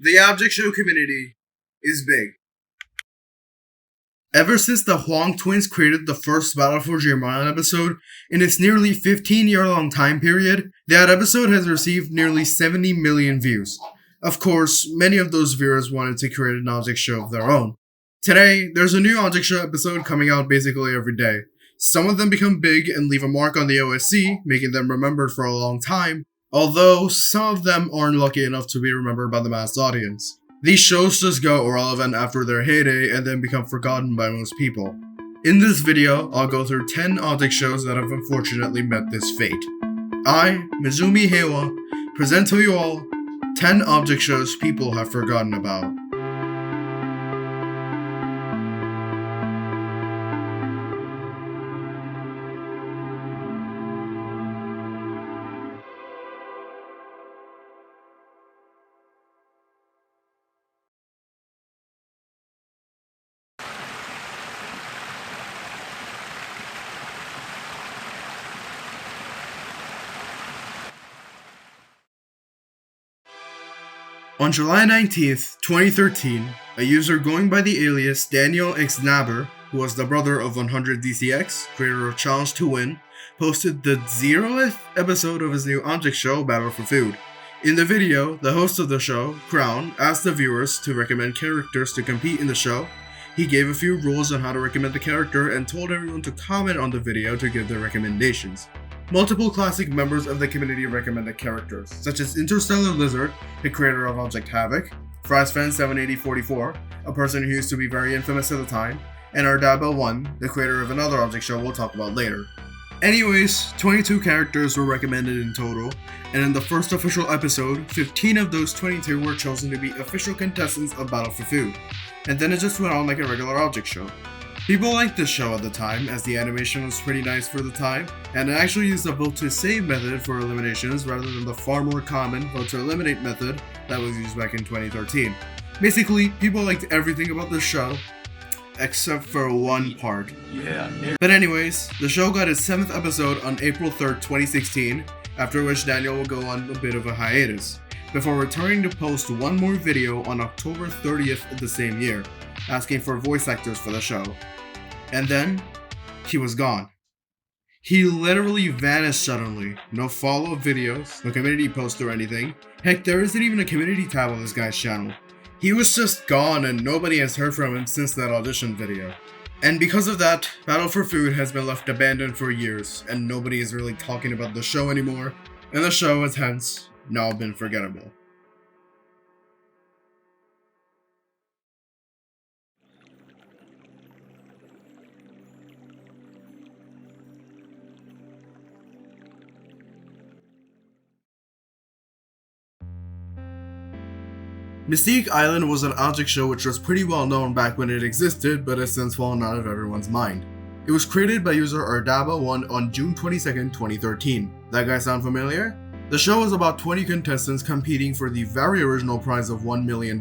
The object show community is big. Ever since the Huang twins created the first Battle for Jeremiah episode, in its nearly 15-year-long time period, that episode has received nearly 70 million views. Of course, many of those viewers wanted to create an object show of their own. Today, there's a new object show episode coming out basically every day. Some of them become big and leave a mark on the OSC, making them remembered for a long time, although some of them aren't lucky enough to be remembered by the mass audience. These shows just go irrelevant after their heyday and then become forgotten by most people. In this video, I'll go through 10 object shows that have unfortunately met this fate. I, Mizumi Heiwa, present to you all 10 object shows people have forgotten about. On July 19th, 2013, a user going by the alias Daniel X Naber, who was the brother of 100DCX, creator of Challenge to Win, posted the 0th episode of his new object show, Battle for Food. In the video, the host of the show, Crown, asked the viewers to recommend characters to compete in the show. He gave a few rules on how to recommend the character and told everyone to comment on the video to give their recommendations. Multiple classic members of the community recommended characters, such as Interstellar Lizard, the creator of Object Havoc, FrostFan78044, a person who used to be very infamous at the time, and Ardaba1, the creator of another object show we'll talk about later. Anyways, 22 characters were recommended in total, and in the first official episode, 15 of those 22 were chosen to be official contestants of Battle for Food, and then it just went on like a regular object show. People liked this show at the time, as the animation was pretty nice for the time, and it actually used a vote to save method for eliminations rather than the far more common vote to eliminate method that was used back in 2013. Basically, people liked everything about the show, except for one part. But anyways, the show got its 7th episode on April 3rd, 2016, after which Daniel will go on a bit of a hiatus, before returning to post one more video on October 30th of the same year, asking for voice actors for the show. And then, he was gone. He literally vanished suddenly. No follow-up videos, no community post or anything. Heck, there isn't even a community tab on this guy's channel. He was just gone and nobody has heard from him since that audition video. And because of that, Battle for Food has been left abandoned for years, and nobody is really talking about the show anymore, and the show has hence now been forgettable. Mystique Island was an object show which was pretty well known back when it existed, but has since fallen out of everyone's mind. It was created by user Ardaba1 on June 22nd, 2013. That guy sound familiar? The show was about 20 contestants competing for the very original prize of $1 million,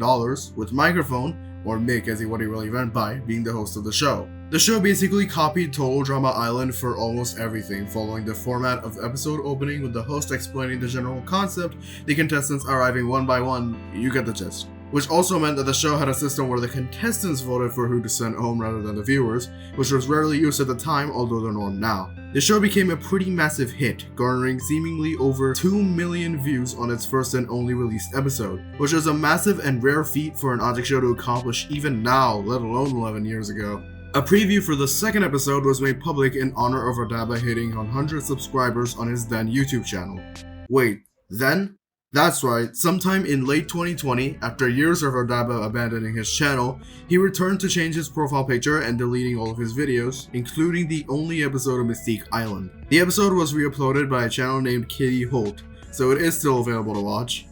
with Microphone, or Mick as what he really went by, being the host of the show. The show basically copied Total Drama Island for almost everything, following the format of episode opening with the host explaining the general concept, the contestants arriving one by one, you get the gist. Which also meant that the show had a system where the contestants voted for who to send home rather than the viewers, which was rarely used at the time, although the norm now. The show became a pretty massive hit, garnering seemingly over 2 million views on its first and only released episode, which was a massive and rare feat for an object show to accomplish even now, let alone 11 years ago. A preview for the second episode was made public in honor of Ardaba hitting 100 subscribers on his then YouTube channel. Wait, then? That's right, sometime in late 2020, after years of Ardaba abandoning his channel, he returned to change his profile picture and deleting all of his videos, including the only episode of Mystique Island. The episode was re-uploaded by a channel named Kitty Holt, so it is still available to watch.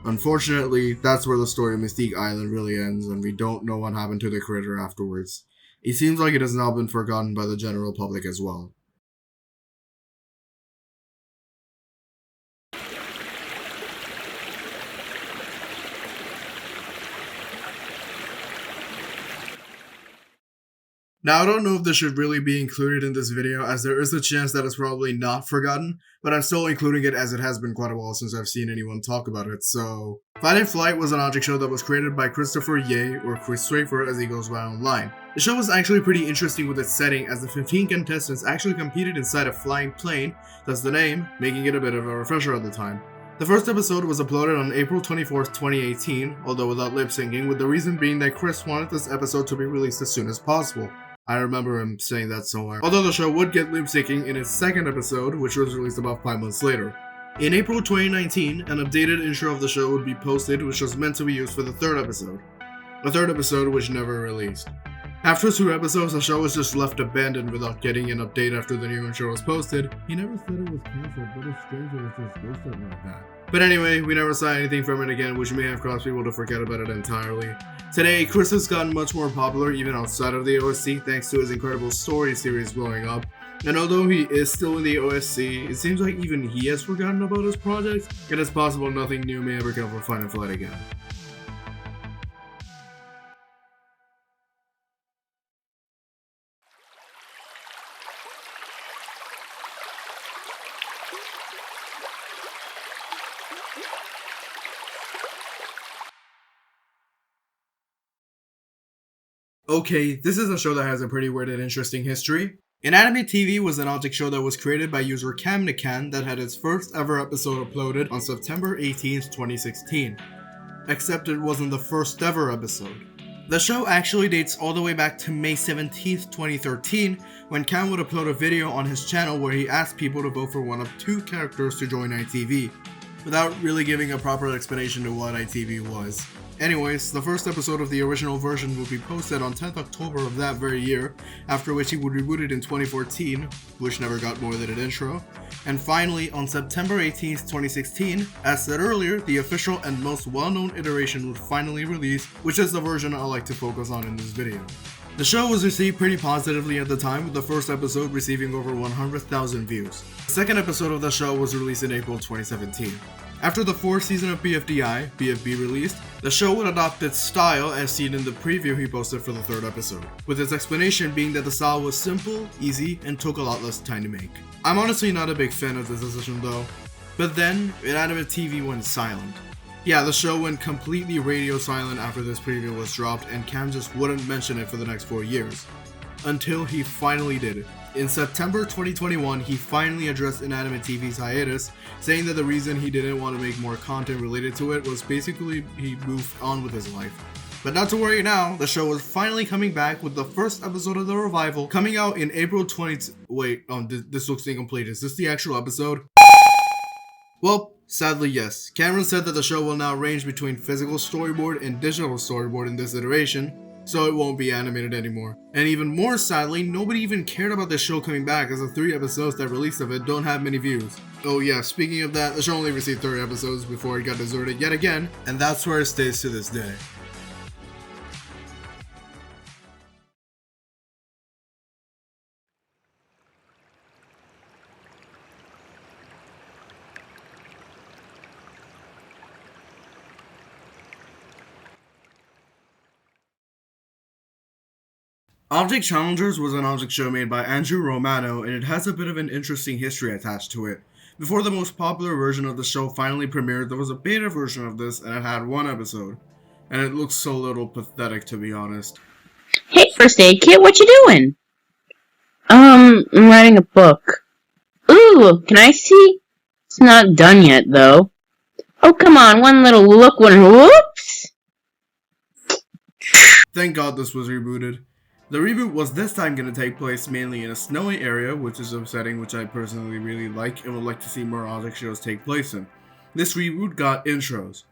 Unfortunately, that's where the story of Mystique Island really ends, and we don't know what happened to the creator afterwards. It seems like it has now been forgotten by the general public as well. Now, I don't know if this should really be included in this video, as there is a chance that it's probably not forgotten, but I'm still including it as it has been quite a while since I've seen anyone talk about it, so... Fight and Flight was an object show that was created by Christopher Ye, or Chris Strafer as he goes by online. The show was actually pretty interesting with its setting, as the 15 contestants actually competed inside a flying plane, thus the name, making it a bit of a refresher at the time. The first episode was uploaded on April 24th, 2018, although without lip syncing, with the reason being that Chris wanted this episode to be released as soon as possible. I remember him saying that somewhere. Although the show would get lip syncing in its second episode, which was released about 5 months later. In April 2019, an updated intro of the show would be posted, which was meant to be used for the third episode. A third episode which never released. After 2 episodes, the show was just left abandoned without getting an update after the new intro was posted. He never said it was cancelled, but it's strange that it just ghosted like that. But anyway, we never saw anything from it again, which may have caused people to forget about it entirely. Today, Chris has gotten much more popular even outside of the OSC thanks to his incredible story series blowing up. And although he is still in the OSC, it seems like even he has forgotten about his project. It is possible nothing new may ever come from Fight and Flight again. Okay, this is a show that has a pretty weird and interesting history. Inanimate TV was an object show that was created by user CamNican that had its first ever episode uploaded on September 18th, 2016. Except it wasn't the first ever episode. The show actually dates all the way back to May 17th, 2013, when Cam would upload a video on his channel where he asked people to vote for one of 2 characters to join ITV, without really giving a proper explanation to what ITV was. Anyways, the first episode of the original version would be posted on 10th October of that very year, after which he would reboot it in 2014, which never got more than an intro, and finally on September 18th, 2016, as said earlier, the official and most well-known iteration would finally release, which is the version I like to focus on in this video. The show was received pretty positively at the time, with the first episode receiving over 100,000 views. The second episode of the show was released in April 2017. After the 4th season of BFB released, the show would adopt its style as seen in the preview he posted for the 3rd episode, with its explanation being that the style was simple, easy, and took a lot less time to make. I'm honestly not a big fan of this decision though, but then Inanimate TV went silent. Yeah, the show went completely radio silent after this preview was dropped, and Cam just wouldn't mention it for the next 4 years. Until he finally did it. In September 2021, he finally addressed Inanimate TV's hiatus, saying that the reason he didn't want to make more content related to it was basically he moved on with his life. But not to worry now, the show is finally coming back with the first episode of the revival coming out in April 20... this looks incomplete. Is this the actual episode? Well, sadly yes. Cameron said that the show will now range between physical storyboard and digital storyboard in this iteration, so it won't be animated anymore. And even more sadly, nobody even cared about the show coming back, as the 3 episodes that released of it don't have many views. Oh yeah, speaking of that, the show only received 30 episodes before it got deserted yet again, and that's where it stays to this day. Object Challengers was an object show made by Andrew Romano, and it has a bit of an interesting history attached to it. Before the most popular version of the show finally premiered, there was a beta version of this, and it had 1 episode. And it looks so little pathetic, to be honest. Hey, First Aid Kit, what you doing? I'm writing a book. Ooh, can I see? It's not done yet, though. Oh, come on, one little look, whoops! Thank God this was rebooted. The reboot was this time going to take place mainly in a snowy area, which is a setting which I personally really like and would like to see more object shows take place in. This reboot got intros.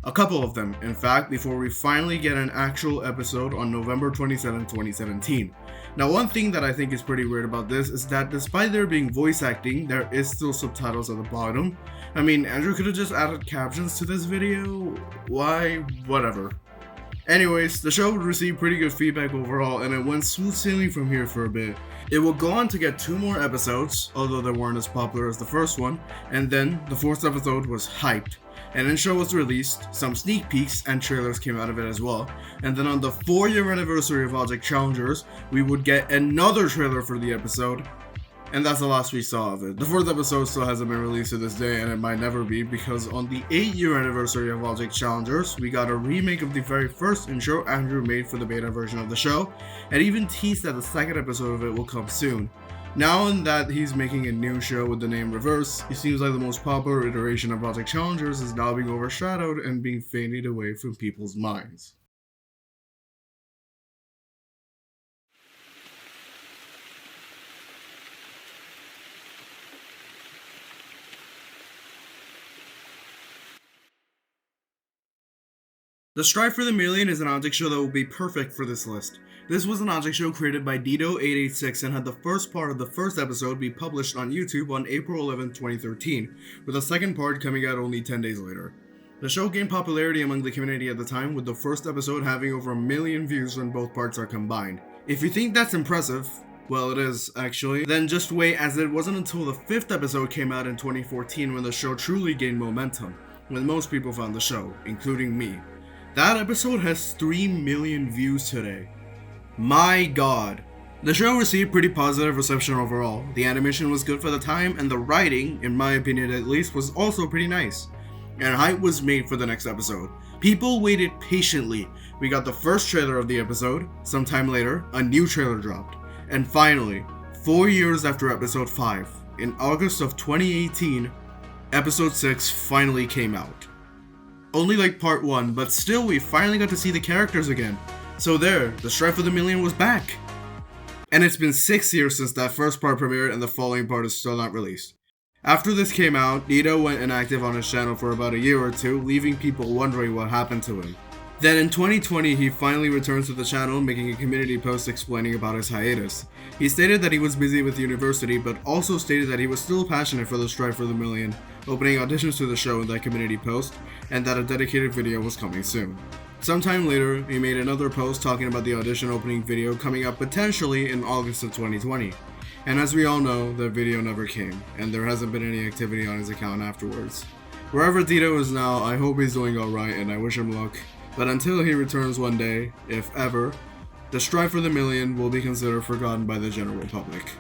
A couple of them, in fact, before we finally get an actual episode on November 27, 2017. Now, one thing that I think is pretty weird about this is that despite there being voice acting, there is still subtitles at the bottom. I mean, Andrew could have just added captions to this video. Why? Whatever. Anyways, the show would receive pretty good feedback overall, and it went smooth sailing from here for a bit. It would go on to get 2 more episodes, although they weren't as popular as the first one, and then the 4th episode was hyped. An intro was released, some sneak peeks and trailers came out of it as well, and then on the 4-year anniversary of Object Challengers, we would get another trailer for the episode, and that's the last we saw of it. The 4th episode still hasn't been released to this day, and it might never be, because on the 8-year anniversary of Object Challengers, we got a remake of the very first intro Andrew made for the beta version of the show, and even teased that the 2nd episode of it will come soon. Now that he's making a new show with the name Reverse, it seems like the most popular iteration of Object Challengers is now being overshadowed and being faded away from people's minds. The Strive for the Million is an object show that will be perfect for this list. This was an object show created by Dito886 and had the first part of the first episode be published on YouTube on April 11, 2013, with the second part coming out only 10 days later. The show gained popularity among the community at the time, with the first episode having over 1 million views when both parts are combined. If you think that's impressive, well, it is, actually, then just wait, as it wasn't until the 5th episode came out in 2014 when the show truly gained momentum, when most people found the show, including me. That episode has 3 million views today. My god. The show received pretty positive reception overall. The animation was good for the time, and the writing, in my opinion at least, was also pretty nice. And hype was made for the next episode. People waited patiently. We got the first trailer of the episode. Sometime later, a new trailer dropped. And finally, 4 years after episode 5, in August of 2018, episode 6 finally came out. Only like part 1, but still we finally got to see the characters again. So there, the Strive for the Million was back. And it's been 6 years since that first part premiered and the following part is still not released. After this came out, Dito went inactive on his channel for about a year or two, leaving people wondering what happened to him. Then in 2020, he finally returned to the channel, making a community post explaining about his hiatus. He stated that he was busy with university, but also stated that he was still passionate for the Strive for the Million, opening auditions to the show in that community post, and that a dedicated video was coming soon. Sometime later, he made another post talking about the audition opening video coming up potentially in August of 2020. And as we all know, that video never came, and there hasn't been any activity on his account afterwards. Wherever Dito is now, I hope he's doing alright and I wish him luck. But until he returns one day, if ever, the Strive for the Million will be considered forgotten by the general public.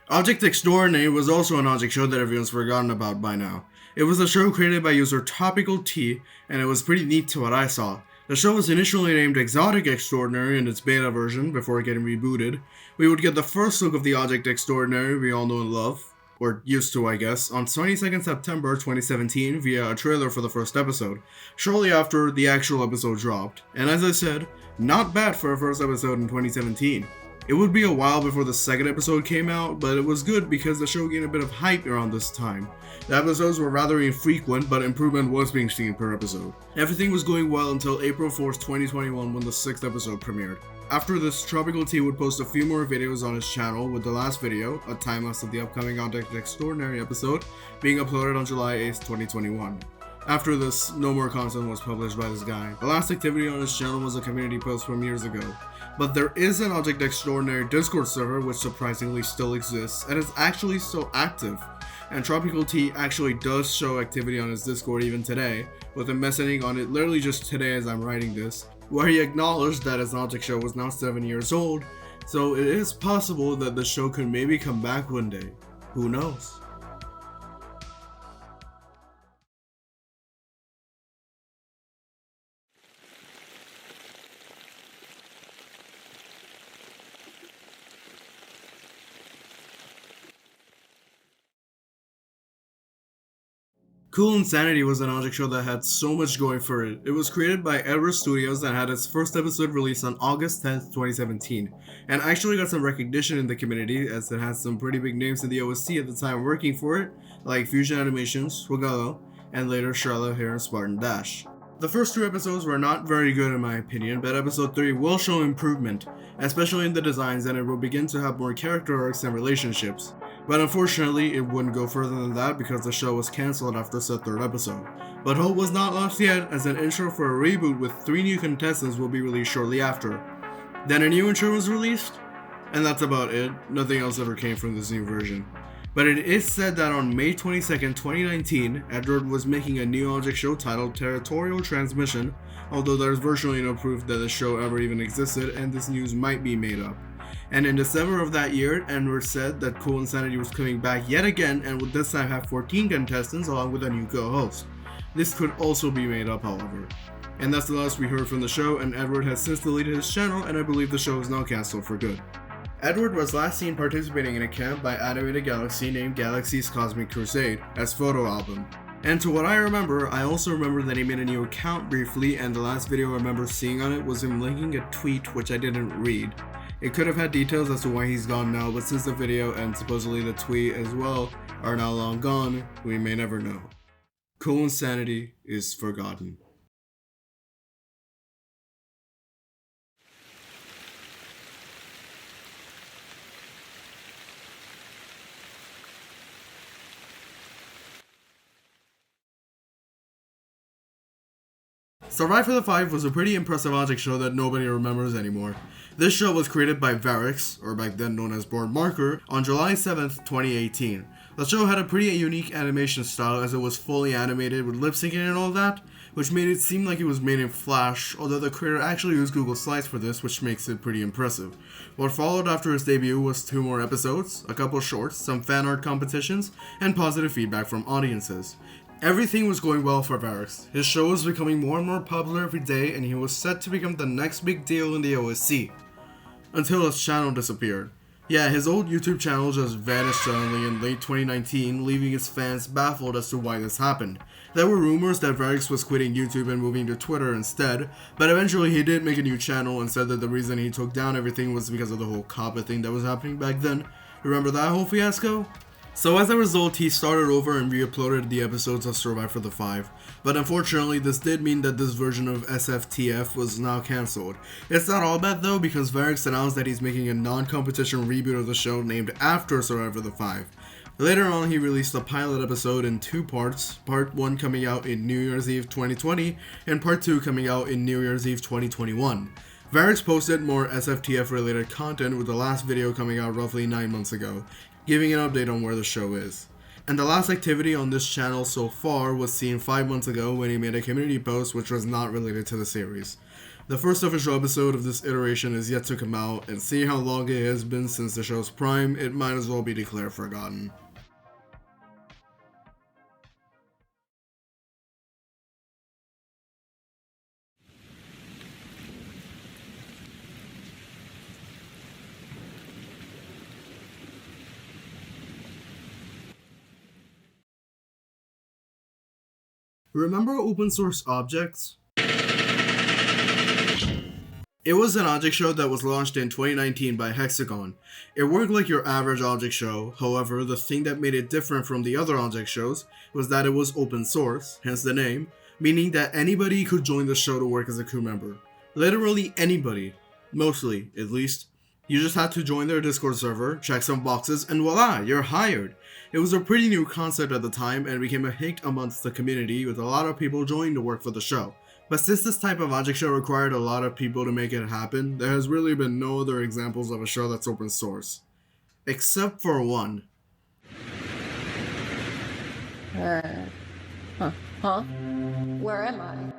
Object Extraordinary was also an object show that everyone's forgotten about by now. It was a show created by user Topical T, and it was pretty neat to what I saw. The show was initially named Exotic Extraordinary in its beta version before getting rebooted. We would get the first look of the Object Extraordinary we all know and love, or used to I guess, on 22nd September 2017 via a trailer for the first episode, shortly after the actual episode dropped. And as I said, not bad for a first episode in 2017. It would be a while before the second episode came out, but it was good because the show gained a bit of hype around this time. The episodes were rather infrequent, but improvement was being seen per episode. Everything was going well until April 4th, 2021 when the 6th episode premiered. After this, Tropical T would post a few more videos on his channel, with the last video, a time-lapse of the upcoming Object Extraordinary episode, being uploaded on July 8th, 2021. After this, no more content was published by this guy. The last activity on his channel was a community post from years ago. But there is an Object Extraordinary Discord server which surprisingly still exists, and is actually still active. And Tropical T actually does show activity on his Discord even today, with him messaging on it literally just today as I'm writing this, where he acknowledged that his object show was now 7 years old, so it is possible that the show could maybe come back one day. Who knows? Cool Insanity was an object show that had so much going for it. It was created by Edward Studios and had its first episode released on August 10th, 2017, and actually got some recognition in the community as it had some pretty big names in the OST at the time working for it, like Fusion Animations, Wagalo, and later Charlotte Hare and Spartan Dash. The first 2 episodes were not very good in my opinion, but episode 3 will show improvement, especially in the designs, and it will begin to have more character arcs and relationships. But unfortunately, it wouldn't go further than that because the show was cancelled after the 3rd episode. But hope was not lost yet, as an intro for a reboot with 3 new contestants will be released shortly after. Then a new intro was released, and that's about it. Nothing else ever came from this new version. But it is said that on May 22nd, 2019, Edward was making a new object show titled Territorial Transmission, although there's virtually no proof that the show ever even existed, and this news might be made up. And in December of that year, Edward said that Cool Insanity was coming back yet again and would this time have 14 contestants along with a new co-host. This could also be made up, however. And that's the last we heard from the show, and Edward has since deleted his channel, and I believe the show is now cancelled for good. Edward was last seen participating in a camp by Animated Galaxy named Galaxy's Cosmic Crusade as photo album. And to what I remember, I also remember that he made a new account briefly, and the last video I remember seeing on it was him linking a tweet which I didn't read. It could have had details as to why he's gone now, but since the video and supposedly the tweet as well are now long gone, we may never know. Cool Insanity is forgotten. Survive for the 5 was a pretty impressive object show that nobody remembers anymore. This show was created by Varix, or back then known as Board Marker, on July 7th, 2018. The show had a pretty unique animation style as it was fully animated with lip syncing and all that, which made it seem like it was made in Flash, although the creator actually used Google Slides for this, which makes it pretty impressive. What followed after its debut was 2 more episodes, a couple shorts, some fan art competitions, and positive feedback from audiences. Everything was going well for Varix. His show was becoming more and more popular every day, and he was set to become the next big deal in the OSC. Until his channel disappeared. Yeah, his old YouTube channel just vanished suddenly in late 2019, leaving his fans baffled as to why this happened. There were rumors that Varix was quitting YouTube and moving to Twitter instead, but eventually he did make a new channel and said that the reason he took down everything was because of the whole COPPA thing that was happening back then. Remember that whole fiasco? So as a result, he started over and re-uploaded the episodes of Survive for the 5, but unfortunately this did mean that this version of SFTF was now cancelled. It's not all bad though, because Varix announced that he's making a non-competition reboot of the show named after Survive for the 5. Later on, he released a pilot episode in 2 parts, part 1 coming out in New Year's Eve 2020, and part 2 coming out in New Year's Eve 2021. Varix posted more SFTF related content, with the last video coming out roughly 9 months ago, giving an update on where the show is. And the last activity on this channel so far was seen 5 months ago when he made a community post which was not related to the series. The first official episode of this iteration is yet to come out, and seeing how long it has been since the show's prime, it might as well be declared forgotten. Remember open source objects? It was an object show that was launched in 2019 by Hexagon. It worked like your average object show, however, the thing that made it different from the other object shows was that it was open source, hence the name, meaning that anybody could join the show to work as a crew member. Literally anybody. Mostly, at least. You just had to join their Discord server, check some boxes, and voila, you're hired. It was a pretty new concept at the time and became a hit amongst the community, with a lot of people joining to work for the show. But since this type of object show required a lot of people to make it happen, there has really been no other examples of a show that's open source. Except for one. Where am I?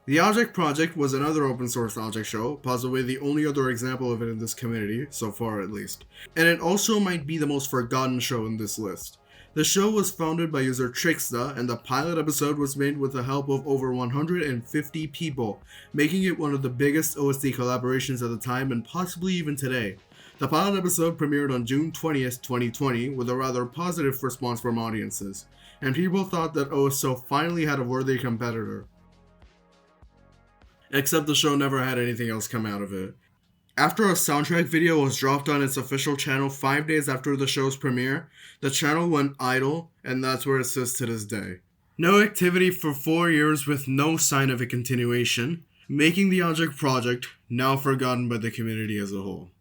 The Object Project was another open source object show, possibly the only other example of it in this community, so far at least. And it also might be the most forgotten show in this list. The show was founded by user Trixta, and the pilot episode was made with the help of over 150 people, making it one of the biggest OST collaborations at the time and possibly even today. The pilot episode premiered on June 20th, 2020, with a rather positive response from audiences, and people thought that OSO finally had a worthy competitor. Except the show never had anything else come out of it. After a soundtrack video was dropped on its official channel 5 days after the show's premiere, the channel went idle, and that's where it sits to this day. No activity for 4 years with no sign of a continuation, making the object project now forgotten by the community as a whole.